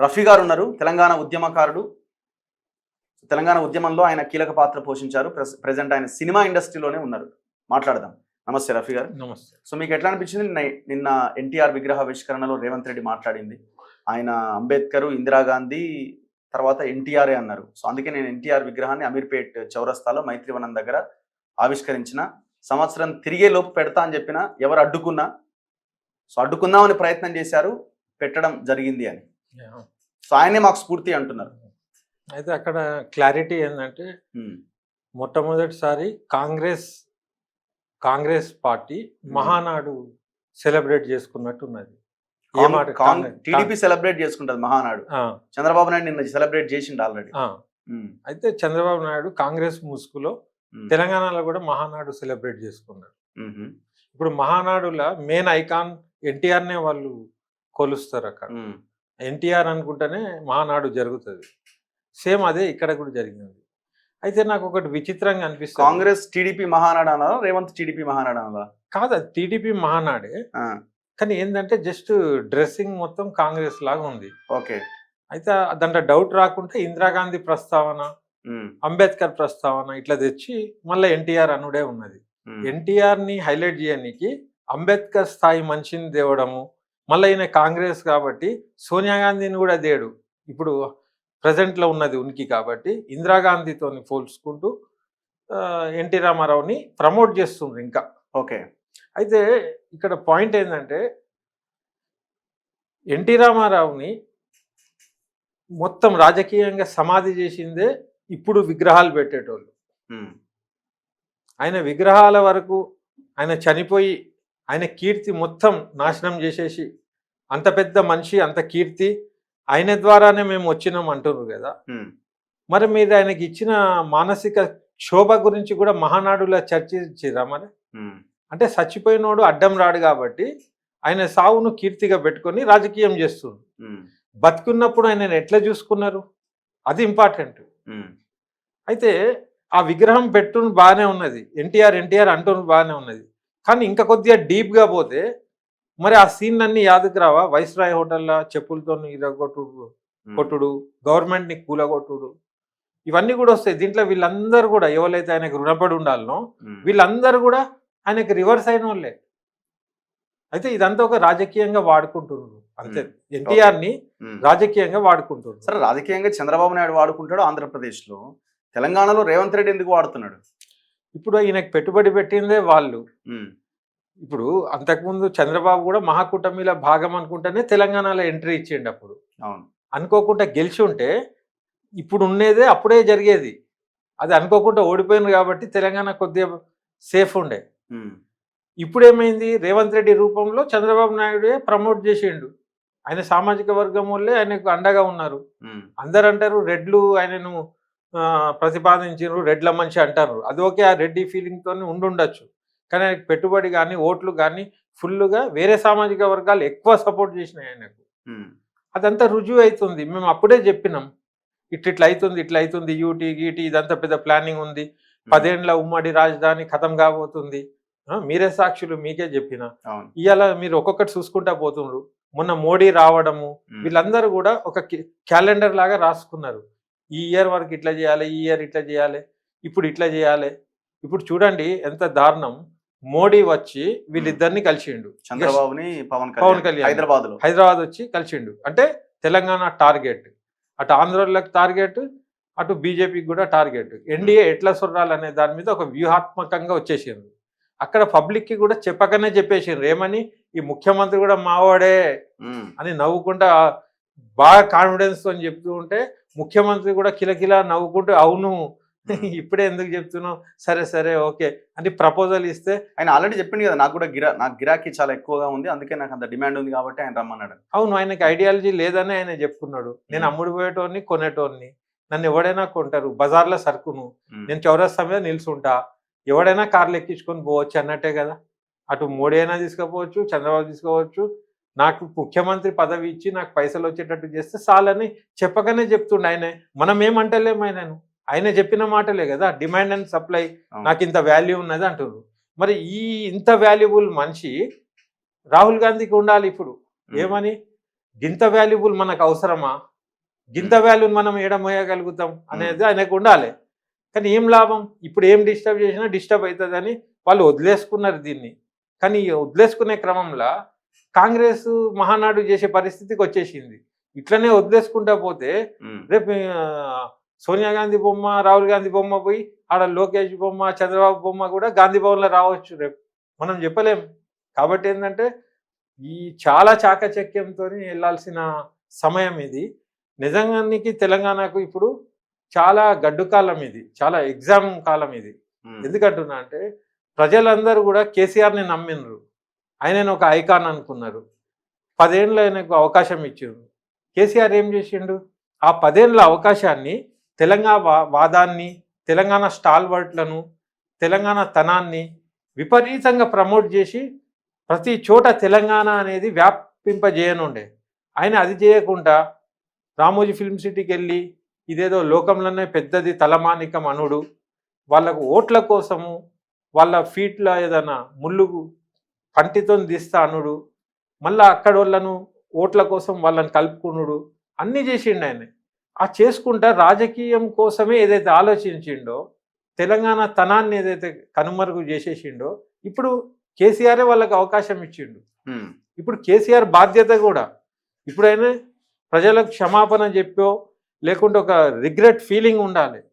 రఫీ గారు ఉన్నారు, తెలంగాణ ఉద్యమకారుడు. తెలంగాణ ఉద్యమంలో ఆయన కీలక పాత్ర పోషించారు. ప్రెజెంట్ ఆయన సినిమా ఇండస్ట్రీలోనే ఉన్నారు. మాట్లాడదాం. నమస్తే రఫీ గారు. నమస్తే. సో మీకు ఎట్లా అనిపించింది నిన్న ఎన్టీఆర్ విగ్రహావిష్కరణలో రేవంత్ రెడ్డి మాట్లాడింది? ఆయన అంబేద్కర్, ఇందిరాగాంధీ తర్వాత ఎన్టీఆర్ఏ అన్నారు. సో అందుకే నేను ఎన్టీఆర్ విగ్రహాన్ని అమీర్పేట్ చౌరస్తాలో మైత్రివనం దగ్గర ఆవిష్కరించిన, సంవత్సరం తిరిగే లోపు పెడతా అని చెప్పిన, ఎవరు అడ్డుకున్నా సో అడ్డుకుందామని ప్రయత్నం చేశారు, పెట్టడం జరిగింది అని. సో ఆయనే మాకు స్ఫూర్తి అంటున్నారు. అయితే అక్కడ క్లారిటీ ఏంటంటే మొట్టమొదటిసారి కాంగ్రెస్ పార్టీ మహానాడు సెలబ్రేట్ చేసుకున్నట్టు ఉన్నది. టీడీపీ సెలబ్రేట్ చేసుకుంటది మహానాడు. చంద్రబాబు నాయుడు నిన్న సెలబ్రేట్ చేసిండు ఆల్రెడీ. అయితే చంద్రబాబు నాయుడు కాంగ్రెస్ ముసుగులో తెలంగాణలో కూడా మహానాడు సెలబ్రేట్ చేసుకున్నారు. ఇప్పుడు మహానాడుల మెయిన్ ఐకాన్ ఎన్టీఆర్నే వాళ్ళు కొలుస్తారు. అక్కడ ఎన్టీఆర్ అనుకుంటేనే మహానాడు జరుగుతుంది. సేమ్ అదే ఇక్కడ కూడా జరిగింది. అయితే నాకు ఒకటి విచిత్రంగా అనిపిస్తుంది. కాంగ్రెస్ టీడీపీ మహానాడు అనాలా, రేవంత్ టీడీపీ మహానాడు అనాలా? కాదు, అది టీడీపీ మహానాడే. కానీ ఏంటంటే జస్ట్ డ్రెస్సింగ్ మొత్తం కాంగ్రెస్ లాగా ఉంది. ఓకే. అయితే దాంట్లో డౌట్ రాకుండా ఇందిరాగాంధీ ప్రస్తావన, అంబేద్కర్ ప్రస్తావన ఇట్లా తెచ్చి మళ్ళీ ఎన్టీఆర్ అనుడే ఉన్నది. ఎన్టీఆర్ని హైలైట్ చేయడానికి అంబేద్కర్ స్థాయి మనిషిని తేవడము, మళ్ళీ ఈయన కాంగ్రెస్ కాబట్టి సోనియా గాంధీని కూడా తేడు. ఇప్పుడు ప్రజెంట్లో ఉన్నది ఉనికి కాబట్టి ఇందిరాగాంధీతో పోల్చుకుంటూ ఎన్టీ రామారావుని ప్రమోట్ చేస్తుండ్రు ఇంకా. ఓకే. అయితే ఇక్కడ పాయింట్ ఏంటంటే ఎన్టీ రామారావుని మొత్తం రాజకీయంగా సమాధి చేసిందే ఇప్పుడు విగ్రహాలు పెట్టేటోళ్ళు. ఆయన విగ్రహాల వరకు ఆయన చనిపోయి ఆయన కీర్తి మొత్తం నాశనం చేసేసి, అంత పెద్ద మనిషి అంత కీర్తి ఆయన ద్వారానే మేము వచ్చినాం అంటున్నారు కదా. మరి మీరు ఆయనకి ఇచ్చిన మానసిక క్షోభ గురించి కూడా మహానాడులా చర్చించిరా? మరి అంటే చచ్చిపోయినోడు అడ్డం రాడు కాబట్టి ఆయన సావును కీర్తిగా పెట్టుకొని రాజకీయం చేస్తున్నారు. బతుకున్నప్పుడు ఆయన ఎట్లా చూసుకున్నారు, అది ఇంపార్టెంట్. అయితే ఆ విగ్రహం పెట్టును బాగానే ఉన్నది, ఎన్టీఆర్ అంటున్న బాగానే ఉన్నది. కానీ ఇంకా కొద్దిగా డీప్గా పోతే మరి ఆ సీన్ అన్ని యాదకు రావా? వైస్రాయ్ హోటల్లో చెప్పులతో కొట్టుడు, గవర్నమెంట్ని కూలగొట్టుడు, ఇవన్నీ కూడా వస్తాయి దీంట్లో. వీళ్ళందరూ కూడా ఎవరైతే ఆయనకు రుణపడి ఉండాలనో వీళ్ళందరూ కూడా ఆయనకు రివర్స్ అయిన వాళ్ళే. అయితే ఇదంతా ఒక రాజకీయంగా వాడుకుంటున్నారు అంతే. ఎన్టీఆర్ని రాజకీయంగా వాడుకుంటున్నారు. సరే, రాజకీయంగా చంద్రబాబు నాయుడు వాడుకుంటాడు ఆంధ్రప్రదేశ్లో, తెలంగాణలో రేవంత్ రెడ్డి ఎందుకు వాడుతున్నాడు? ఇప్పుడు ఈయనకు పెట్టుబడి పెట్టిందే వాళ్ళు. ఇప్పుడు అంతకుముందు చంద్రబాబు కూడా మహాకూటమిలో భాగం అనుకుంటేనే తెలంగాణలో ఎంట్రీ ఇచ్చిండు. అప్పుడు అనుకోకుండా గెలిచి ఉంటే ఇప్పుడు ఉండేదే అప్పుడే జరిగేది. అది అనుకోకుండా ఓడిపోయింది కాబట్టి తెలంగాణ కొద్దిగా సేఫ్ ఉండే. ఇప్పుడు ఏమైంది? రేవంత్ రెడ్డి రూపంలో చంద్రబాబు నాయుడే ప్రమోట్ చేసిండు. ఆయన సామాజిక వర్గం వాళ్ళే ఆయనకు అండగా ఉన్నారు. అందరు అంటారు రెడ్లు ఆయనను ప్రతిపాదించారు, రెడ్ల మనిషి అంటారు. అది ఓకే, ఆ రెడ్డి ఫీలింగ్తో ఉండుండొచ్చు. కానీ ఆయనకు పెట్టుబడి కానీ ఓట్లు కానీ ఫుల్గా వేరే సామాజిక వర్గాలు ఎక్కువ సపోర్ట్ చేసినాయి ఆయనకు. అదంతా రుజువు అవుతుంది. మేము అప్పుడే చెప్పినాం ఇట్లా అవుతుంది, యూటీ గీటీ ఇదంతా పెద్ద ప్లానింగ్ ఉంది, 10 ఏళ్ల ఉమ్మడి రాజధాని ఖతం కాబోతుంది. మీరే సాక్షులు, మీకే చెప్పిన. ఇవాళ మీరు ఒక్కొక్కటి చూసుకుంటా పోతుండ్రు. మొన్న మోడీ రావడము, వీళ్ళందరూ కూడా ఒక క్యాలెండర్ లాగా రాసుకున్నారు. ఈ ఇయర్ వరకు ఇట్లా చేయాలి, ఈ ఇయర్ ఇట్లా చేయాలి, ఇప్పుడు ఇట్లా చేయాలి. ఇప్పుడు చూడండి ఎంత దారుణం. మోడీ వచ్చి వీళ్ళిద్దరిని కలిసిండు, చంద్రబాబుని పవన్ కళ్యాణ్ హైదరాబాద్ వచ్చి కలిసిండు. అంటే తెలంగాణ టార్గెట్, అటు ఆంధ్రోళ్ళకి టార్గెట్, అటు బీజేపీకి కూడా టార్గెట్. ఎన్డీఏ ఎట్లా సొర్రాలనే దాని మీద ఒక వ్యూహాత్మకంగా వచ్చేసింది. అక్కడ పబ్లిక్కి కూడా చెప్పకనే చెప్పేసిండ్రు. ఏమని? ఈ ముఖ్యమంత్రి కూడా మావాడే అని నవ్వుకుంటా బాగా కాన్ఫిడెన్స్ తో చెప్తూ ఉంటే ముఖ్యమంత్రి కూడా కిలకిలా నవ్వుకుంటూ అవును ఇప్పుడే ఎందుకు చెప్తున్నావు, సరే సరే ఓకే అని ప్రపోజల్ ఇస్తే ఆయన ఆల్రెడీ చెప్పింది కదా, నాకు గిరాకీ చాలా ఎక్కువగా ఉంది, అందుకే నాకు అంత డిమాండ్ ఉంది కాబట్టి ఆయన రమ్మన్నాడు. అవును, ఆయనకి ఐడియాలజీ లేదని ఆయన చెప్పుకున్నాడు. నేను అమ్ముడు పోయేటోని కొనేటోని, నన్ను ఎవడైనా కొంటారు, బజార్లో సరుకును నేను చౌరస్తా మీద నిల్చుంటా, ఎవడైనా కార్లు ఎక్కించుకొని పోవచ్చు అన్నట్టే కదా. అటు మోడీ అయినా తీసుకుపోవచ్చు, చంద్రబాబు తీసుకోవచ్చు, నాకు ముఖ్యమంత్రి పదవి ఇచ్చి నాకు పైసలు వచ్చేటట్టు చేస్తే చాలని చెప్పకనే చెప్తుండే ఆయన. మనం ఏమంటలేము ఆయన చెప్పిన మాటలే కదా, డిమాండ్ అండ్ సప్లై, నాకు ఇంత వాల్యూ ఉన్నది అంటున్నారు. మరి ఈ ఇంత వాల్యుబుల్ మనిషి రాహుల్ గాంధీకి ఉండాలి ఇప్పుడు. ఏమని? ఇంత వాల్యుబుల్ మనకు అవసరమా? గింత వాల్యూని మనం ఏడమోయగలుగుతాం అనేది ఆయనకు ఉండాలి. కానీ ఏం లాభం, ఇప్పుడు ఏం డిస్టర్బ్ చేసినా డిస్టర్బ్ అవుతుందని వాళ్ళు వదిలేసుకున్నారు దీన్ని. కానీ ఈ వదిలేసుకునే క్రమంలో కాంగ్రెస్ మహానాడు చేసే పరిస్థితికి వచ్చేసింది. ఇట్లనే వదిలేసుకుంటా పోతే రేపు సోనియా గాంధీ బొమ్మ, రాహుల్ గాంధీ బొమ్మ పోయి ఆడ లోకేష్ బొమ్మ, చంద్రబాబు బొమ్మ కూడా గాంధీ భవన్లో రావచ్చు రేపు, మనం చెప్పలేం. కాబట్టి ఏంటంటే ఈ చాలా చాకచక్యంతో వెళ్ళాల్సిన సమయం ఇది. నిజంగానికి తెలంగాణకు ఇప్పుడు చాలా గడ్డు కాలం ఇది, చాలా ఎగ్జామ్ కాలం ఇది. ఎందుకంటున్నా అంటే ప్రజలందరూ కూడా కేసీఆర్ని నమ్మినరు, ఆయనను ఒక ఐకాన్ అనుకున్నారు. 10 ఏళ్ళు ఆయనకు అవకాశం ఇచ్చిండ్రు. కేసీఆర్ ఏం చేసిండు, ఆ 10 ఏళ్ళ అవకాశాన్ని తెలంగాణ వాదాన్ని, తెలంగాణ స్టాల్వర్ట్లను, తెలంగాణ తనాన్ని విపరీతంగా ప్రమోట్ చేసి ప్రతి చోట తెలంగాణ అనేది వ్యాపింపజేయనుండే. ఆయన అది చేయకుండా రామోజీ ఫిల్మ్ సిటీకి వెళ్ళి ఇదేదో లోకంలోనే పెద్దది తలమానికం అనుడు, వాళ్ళకు ఓట్ల కోసము వాళ్ళ ఫీట్లో ఏదైనా ముళ్ళు పంటితో తీస్తా అనుడు, మళ్ళీ అక్కడ వాళ్ళను ఓట్ల కోసం వాళ్ళని కలుపుకునుడు, అన్నీ చేసిండు ఆయన. ఆ చేసుకుంటా రాజకీయం కోసమే ఏదైతే ఆలోచించిండో, తెలంగాణ తనాన్ని ఏదైతే కనుమరుగు చేసేసిండో, ఇప్పుడు కేసీఆరే వాళ్ళకి అవకాశం ఇచ్చిండు. ఇప్పుడు కేసీఆర్ బాధ్యత కూడా ఇప్పుడైనా ప్రజలకు క్షమాపణ చెప్పో లేకుంటే ఒక రిగ్రెట్ ఫీలింగ్ ఉండాలి.